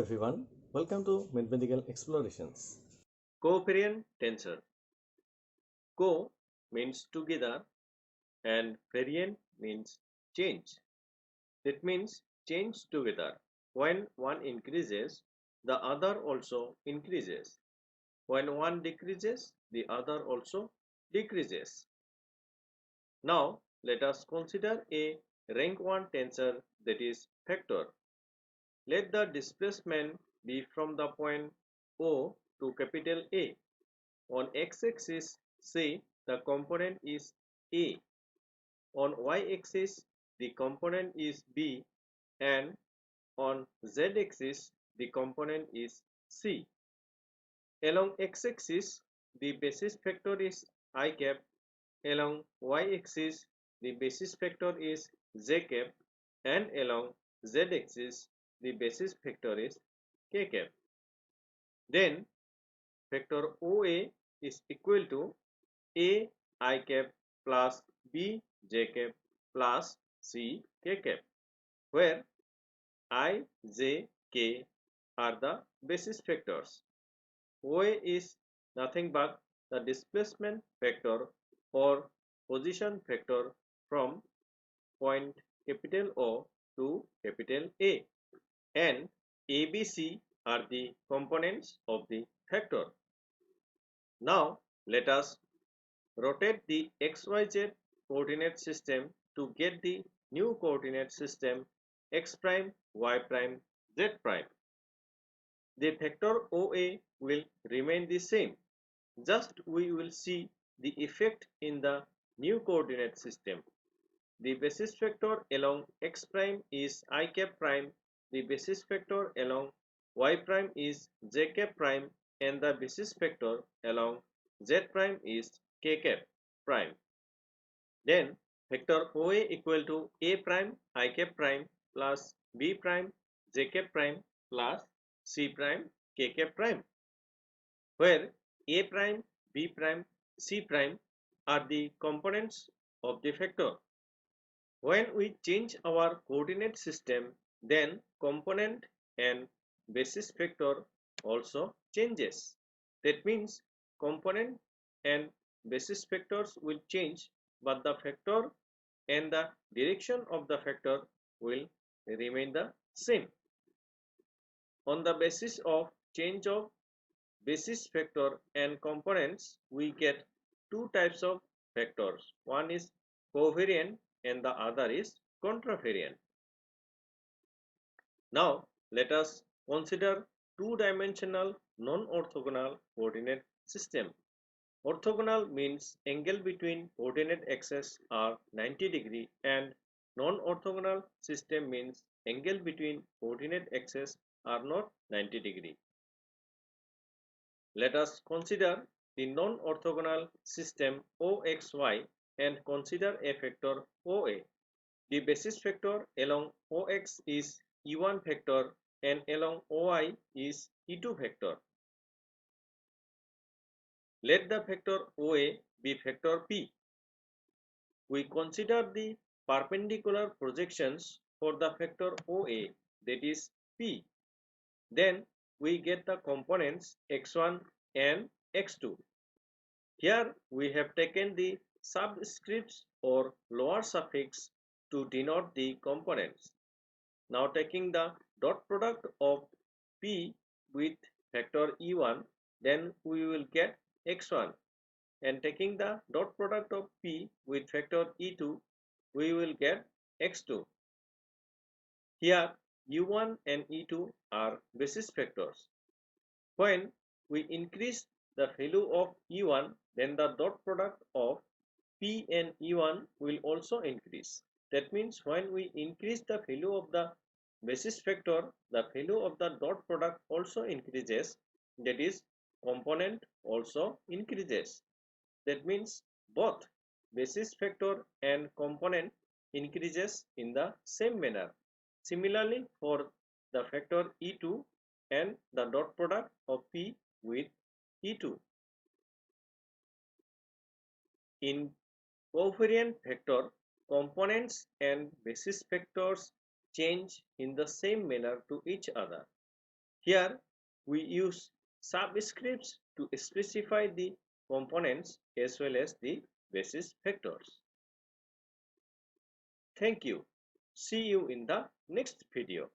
everyone, welcome to Mathematical Explorations. Covariant tensor. Co means together and variant means change. That means change together. When one increases, the other also increases. When one decreases, the other also decreases. Now let us consider a rank 1 tensor, that is vector. Let the displacement be from the point O to capital A. On x-axis, say the component is A. On y-axis, the component is B, and on z-axis, the component is C. Along x-axis, the basis vector is I cap. Along y-axis, the basis vector is j cap, and along z-axis, the basis vector is k cap. Then vector OA is equal to A I cap plus B j cap plus C k cap, where I, J, K are the basis vectors. OA is nothing but the displacement vector or position vector from point capital O to capital A, and ABC are the components of the vector. Now let us rotate the XYZ coordinate system to get the new coordinate system x prime, y prime, z prime. The vector OA will remain the same, just we will see the effect in the new coordinate system. The basis vector along x prime is I cap prime, the basis vector along y prime is j cap prime, and the basis vector along z prime is k cap prime. Then vector OA equal to A prime I cap prime plus B prime j cap prime plus C prime k cap prime, where A prime, B prime, C prime are the components of the vector. When we change our coordinate system, then component and basis vector also changes. That means component and basis vectors will change, but the vector and the direction of the vector will remain the same. On the basis of change of basis vector and components, we get two types of vectors. One is covariant and the other is contravariant. Now let us consider two-dimensional non-orthogonal coordinate system. Orthogonal means angle between coordinate axes are 90° and non-orthogonal system means angle between coordinate axes are not 90°. Let us consider the non-orthogonal system OXY and consider a vector OA. The basis vector along OX is E1 vector and along OI is E2 vector. Let the vector OA be vector P. We consider the perpendicular projections for the vector OA, that is P. Then we get the components x1 and x2. Here we have taken the subscripts or lower suffix to denote the components. Now taking the dot product of P with vector E1, then we will get x1, and taking the dot product of P with vector E2, we will get x2. Here U1 and E2 are basis vectors. When we increase the value of E1, then the dot product of P and E1 will also increase. That means when we increase the value of the basis vector, the value of the dot product also increases, that is component also increases. That means both basis vector and component increases in the same manner. Similarly for the vector E2 and the dot product of P with E2. In covariant vector, components and basis vectors change in the same manner to each other. Here we use subscripts to specify the components as well as the basis vectors. Thank you. See you in the next video.